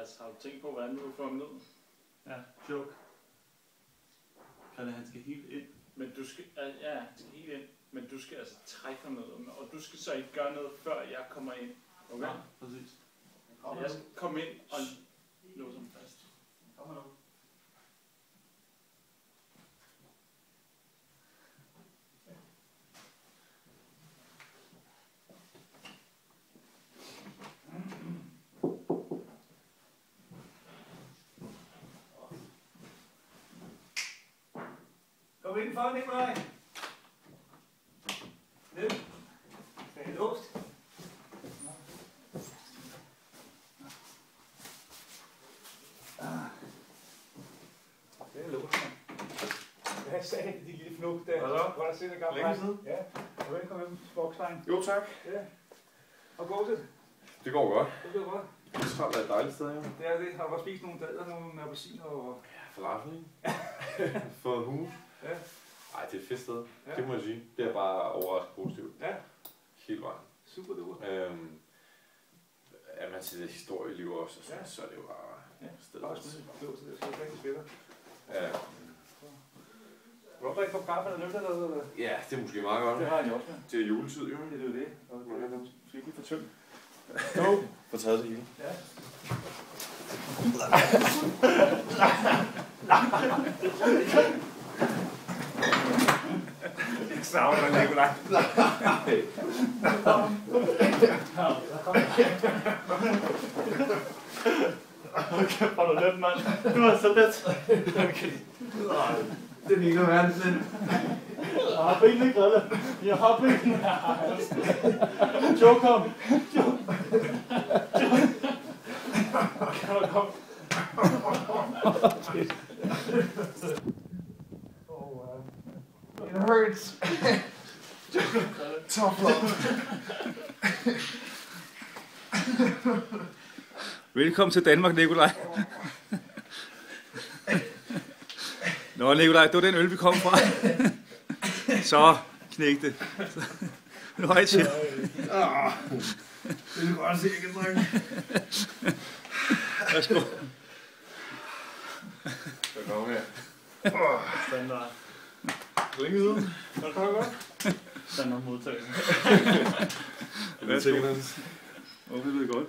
Altså, har du tænkt på, hvordan du vil få ham ned? Ja, joke. Han skal helt ind. Men du skal, ja, han skal helt ind. Men du skal altså trække ham ned, og du skal så ikke gøre noget, før jeg kommer ind. Okay? Ja, præcis. Så jeg skal komme ind og låse ham fast. Kom nu. Kom indenfor, Nikolaj. Ned. Skal jeg låst? Det er låst. Hvad sagde de lille fnug der? Var der sikkert gammel? Længe siden? Ja. Og velkommen, Bokstegn. Jo tak. Ja. Og gå til. Det går godt. Det går godt. Israel er et dejligt sted, ja. Det er det. Har du spist nogle dadler, nogle appelsiner og... Falafel, ikke? Fået hus. Ja. Ej, det er et fedt sted. Ja. Det må jeg sige. Det er bare overrasket positivt. Ja. Helt vejen. Super duper. Er man til det historieliv også, Ja. så er det jo bare stedet. Bare smid. Det er rigtig spændende. Ja. Vil du drikke på kaffe eller nødt eller? Ja, det er måske meget godt. Det har jeg også med. Det er juletid, jo. Det er jo det. Og det er måske ikke for tyndt. Jo. Få taget det hele. Ja. Jeg savner dig, Nikolaj. Okay, får du let, mand. Det var så let. Okay. Det ligner verdenslind. Jeg har benene, Grille. Jeg har benene. Joe, kom. Joe. Kan du komme? It hurts. Tough love. Velkommen til Danmark, Nikolaj. Nå, Nikolaj, det var den øl, vi kom fra. Så, knægte. Nu har jeg til. Det er godt se, jeg kan drikke. Værsgo. Så kommer her. Standard. Længe siden. Det går godt. Standard modtagelse. Værsgo. Det er godt.